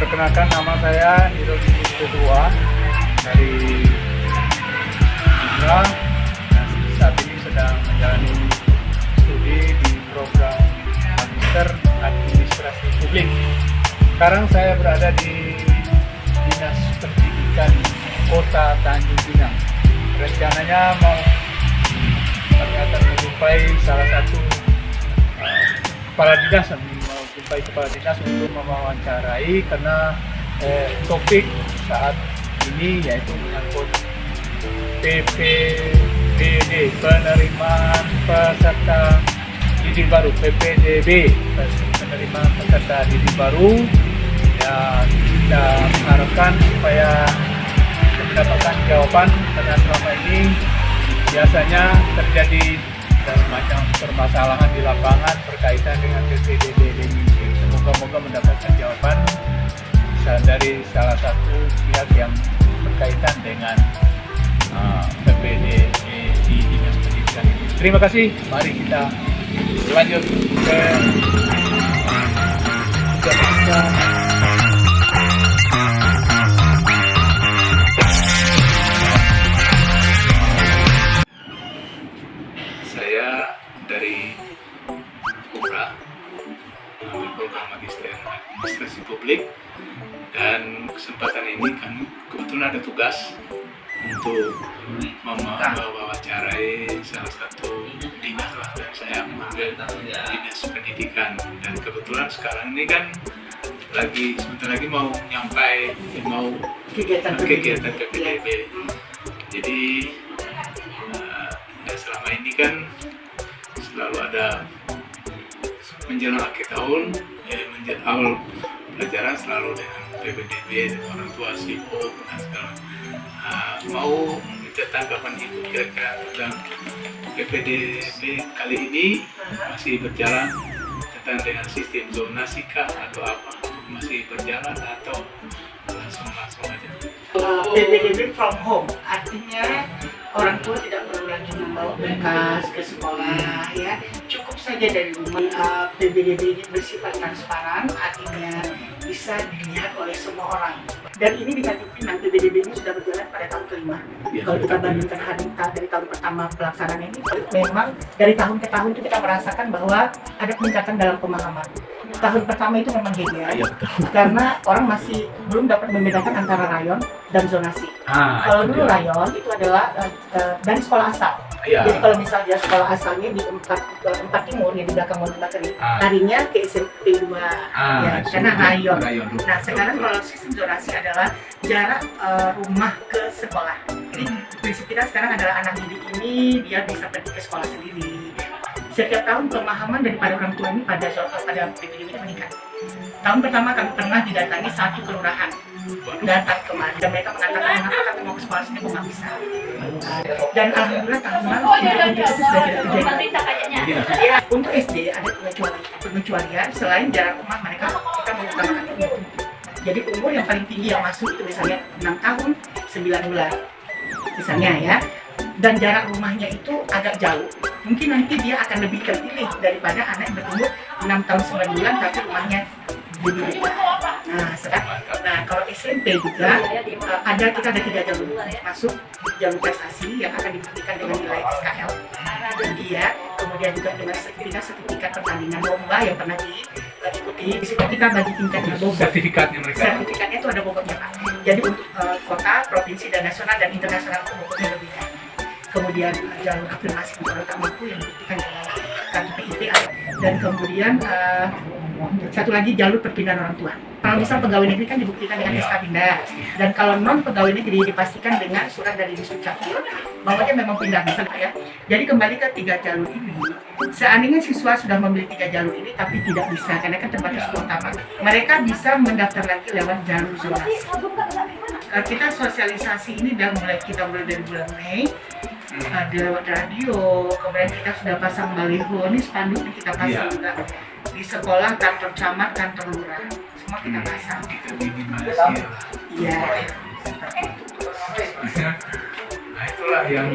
Perkenalkan, nama saya Hirodi Kedua dari Indra, dan saat ini sedang menjalani studi di program Magister Administrasi Publik. Sekarang saya berada di Dinas Pendidikan Kota Tanjung Pinang. Rencananya kami akan menjumpai salah satu kepala dinas, untuk mewawancarai karena topik saat ini yaitu menyangkut PPDB, penerimaan peserta didik baru, PPDB, penerimaan peserta didik baru. Ya, kita harapkan supaya mendapatkan jawaban, karena selama ini biasanya terjadi semacam permasalahan di lapangan berkaitan dengan PPDB ini. Semoga mendapatkan jawaban dari salah satu pihak yang berkaitan dengan PPDB di Dinas Pendidikan ini. Terima kasih. Mari kita lanjut ke saya dari UMRA, mengambil program Magister Administrasi Publik, dan kesempatan ini kami kebetulan ada tugas untuk mewawancarai salah satu dinas lah, dan saya mengambil Dinas Pendidikan. Dan kebetulan sekarang ini kan sebentar lagi mau kegiatan PPDB. Jadi selama ini kan selalu ada menjelang akhir tahun, awal pelajaran selalu dengan PPDB, orang tua sibuk dan segala. Mau minta tanggapan Ibu kira-kira tentang PPDB kali ini masih berjalan, tentang dengan sistem zonasi kah atau apa, masih berjalan atau langsung aja? PPDB from home, artinya orang tua tidak perlu lagi membawa berkas ke sekolah, ya cukup saja dari rumah. PPDB ini bersifat transparan, artinya bisa dilihat oleh semua orang. Dan ini di Tanjung Pinang, PPDB ini sudah berjalan pada tahun kelima. Kalau kita bandingkan dari tahun pertama pelaksanaan ini, memang dari tahun ke tahun itu kita merasakan bahwa ada peningkatan dalam pemahaman. Tahun pertama itu memang geger, karena orang masih belum dapat membedakan antara rayon dan zonasi. Kalau dulu rayon itu adalah dari sekolah asal. Jadi kalau misalnya sekolah asalnya di empat timur, yang di belakang Monogatari, larinya ke SMP 2, karena rayon. Nah sekarang kalau sistem zonasi adalah jarak rumah ke sekolah. Jadi prinsip kita sekarang adalah anak didik ini dia bisa pergi ke sekolah sendiri. Setiap tahun pemahaman daripada orang tua ini pada PPDB ini meningkat. Tahun pertama kami pernah didatangi satu kelurahan, datang kemarin, dan mereka mengatakan kenapa kami mau ke sekolah sini kok nggak bisa. Dan alhamdulillah tahun lalu itu sudah tidak terjadi. Ya, untuk SD ada pengecualian selain jarak rumah mereka, kita mengutamakan umur. Jadi umur yang paling tinggi yang masuk itu misalnya 6 tahun 9 bulan misalnya, ya. Dan jarak rumahnya itu agak jauh, mungkin nanti dia akan lebih terpilih daripada anak yang berumur 6 tahun 9 bulan tapi rumahnya di desa. Nah kalau SMP juga kita ada 3 jalur masuk, jalur prestasi yang akan dibuktikan dengan nilai SKL dia, kemudian juga dengan sertifikat pertandingan lomba yang pernah diikuti. Di situ kita bagi tingkatnya bobot. Sertifikatnya itu ada bobotnya, Pak. Jadi untuk kota, provinsi, dan nasional dan internasional itu bobotnya lebih tinggi. Kemudian jalur afirmasi untuk tak mampu yang dibuktikan dengan kartu PIP, dan kemudian satu lagi jalur perpindahan orang tua. Kalau misal pegawai negeri kan dibuktikan dengan SK pindah, dan kalau non pegawai negeri dipastikan dengan surat dari Disdukcapil bahwa dia memang pindah, misalnya, ya. Jadi kembali ke 3 jalur ini. Seandainya siswa sudah memilih 3 jalur ini tapi tidak bisa karena kan terbatas kuota, mereka bisa mendaftar lagi lewat jalur zonasi. Kita sosialisasi ini kita mulai dari bulan Mei. Lewat radio, kemudian kita sudah pasang baliho, ini spanduk kita pasang juga di sekolah, kantor camat, kantor lurah, semua kita pasang. Iya. Nah itulah yang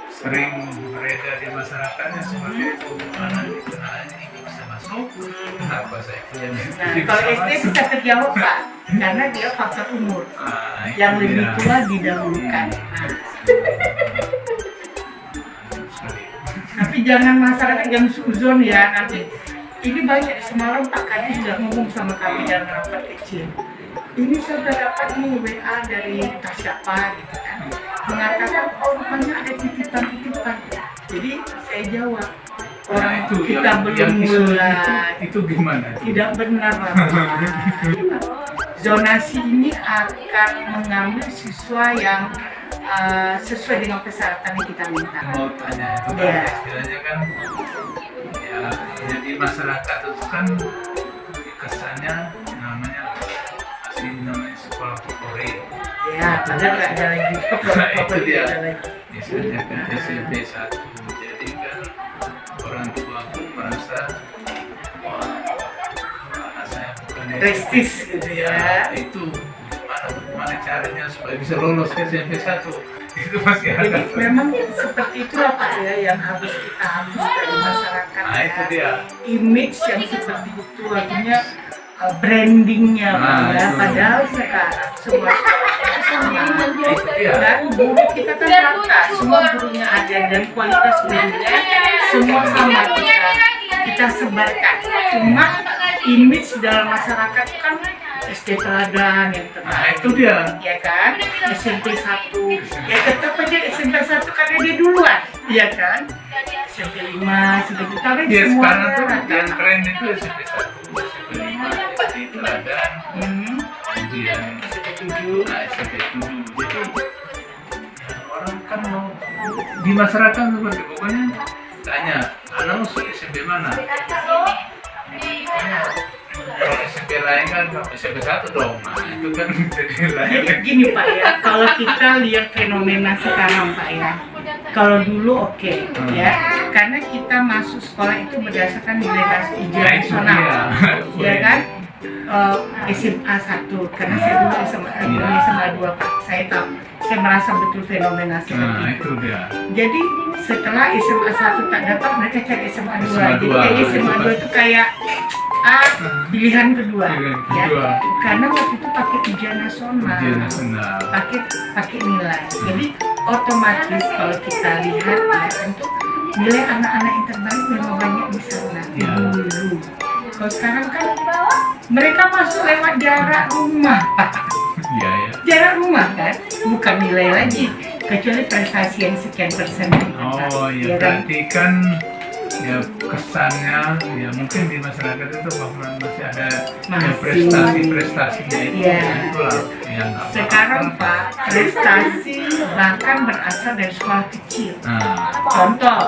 sering beredar di masyarakatnya seperti itu. Mana ini bisa masuk, kenapa saya punya? Nah kalau SD bisa terjawab, Pak. karena dia faktor umur. itu Yang lebih dia. tua didahulukan. Nah, Sekali. tapi jangan masyarakat yang suzon ya nanti. Ini banyak semalam Pak Kadis sudah ngomong sama kami dalam rapat kecil. Ini saya sudah dapat nih WA dari entah siapa gitu kan, mengatakan oh rupanya ada titipan-titipan. Jadi saya jawab orang Nah, itu kita yang belum isu mulai. itu gimana? Tidak benar Pak. Zonasi ini akan mengambil siswa yang sesuai dengan persyaratan yang kita minta. Mau tanya itu kan Iya. istilahnya kan ya jadi masyarakat itu kan kesannya namanya namanya sekolah favorit. Ya, padahal nggak ada lagi. Nah, itu dia. Nggak ada lagi. Misalnya kan SMP 1, jadi kan orang tua pun merasa wah anak saya bukan Prestis gitu ya. itu gimana caranya supaya bisa lolos ke SMP 1 itu masih Jadi ada. memang seperti itulah Pak ya yang harus kita hapus dari masyarakat. Nah, itu dia. Image yang seperti itu artinya brandingnya Pak Nah, ya. itu. Padahal sekarang semua sekolah sama. Itu dia. Dan guru kita kan rata, semua gurunya ada dan kualitas gurunya semua sama kita sebarkan. Cuma image dalam masyarakat kan SD teladan yang Nah, terbaik. itu dia. Ya kan, SMP 1 ya tetap aja SMP 1 karena dia duluan, ya kan, SMP 5, SMP tapi Ya semua sekarang tuh rata. yang keren itu SMP 1, SMP 5, SD teladan, kemudian SMP 7 nah, SMP 7. Jadi ya, orang kan mau di masyarakat seperti pokoknya tanya anakmu SMP mana? Kalau SMP lain kan SMP 1 dong. Nah, itu kan jadi lain. Jadi gini Pak ya, kalau kita lihat fenomena sekarang Pak ya, kalau dulu oke, ya, karena kita masuk sekolah itu berdasarkan nilai ujian Nah, itu nasional, dia. ya kan, SMA 1, karena saya dulu SMA 2 Pak, saya tahu, saya merasa betul fenomena seperti Nah, itu. itu dia. Jadi setelah SMA 1 tak dapat, mereka cari SMA 2. SMA Jadi 2, kayak itu SMA 2 pasti. itu kayak pilihan kedua. Pilihan Ya. kedua. Karena waktu itu pakai ujian nasional. Ujian nasional. Pakai nilai. Jadi otomatis kalau kita lihat ya tentu nilai anak-anak yang terbaik memang banyak di sana Ya. dulu. Kalau sekarang kan mereka masuk lewat jarak rumah, Pak. Iya ya. Jarak rumah kan, bukan nilai lagi, kecuali prestasi yang sekian persen. Oh Ya ya kan? berarti kan ya kesannya ya mungkin di masyarakat itu bahwa masih ada ya, Masih. prestasi-prestasinya itu. Iya. Itulah yang nggak Sekarang apa-apa. Pak, prestasi bahkan berasal dari sekolah kecil. Nah, Contoh,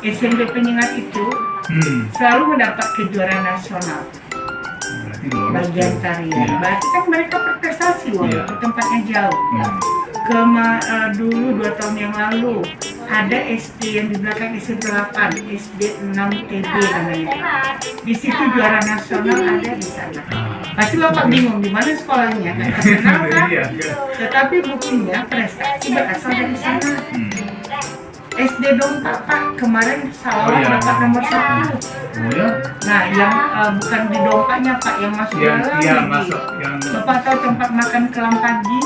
SMP Penyengat itu selalu mendapat kejuaraan nasional berarti lolos bagian tuh. tarian. Iya. Berarti kan mereka berprestasi walaupun Iya. tempatnya jauh. Dulu 2 tahun yang lalu ada SD yang di belakang SD 8, SD 6 TB namanya. Di situ juara nasional ada di sana. Pasti Bapak bingung di mana sekolahnya, nggak terkenal kan? Iya. Tetapi buktinya prestasi berasal dari sana. SD Dompa Pak kemarin Sarawak Oh, iya. dapat nomor 1. Oh ya, Nah yang bukan di Dompanya Pak, yang masuk yang dalam iya lagi. masuk yang Bapak tahu tempat makan kelam pagi?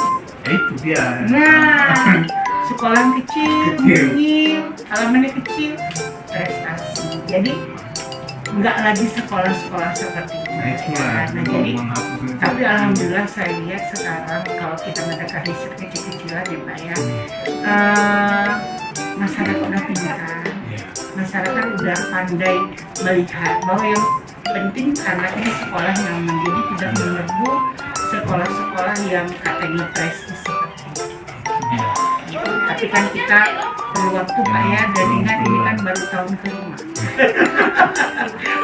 itu dia. Nah, sekolah yang kecil, Kecil. mungil, halamannya kecil, prestasi. Jadi nggak lagi sekolah-sekolah seperti itu. Nah itulah Nah, yang jadi menghapus itu. tapi alhamdulillah saya lihat sekarang kalau kita mendekat riset kecil-kecilan ya Pak ya, masyarakat udah pintar, Iya. masyarakat udah pandai melihat bahwa yang penting anaknya sekolah nyaman, jadi tidak menyerbu sekolah-sekolah yang katanya prestis seperti itu. Iya. Tapi kan kita perlu waktu Pak ya, dan ingat ini kan baru tahun kelima.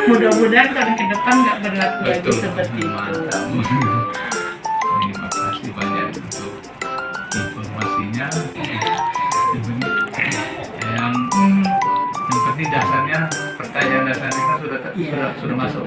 Mudah-mudahan tahun ke depan nggak berlaku lagi Betul. seperti itu. Mantap. Terima kasih banyak untuk informasinya. Yang Hmm, yang penting dasarnya pertanyaan dasarnya kan sudah Iya. sudah masuk.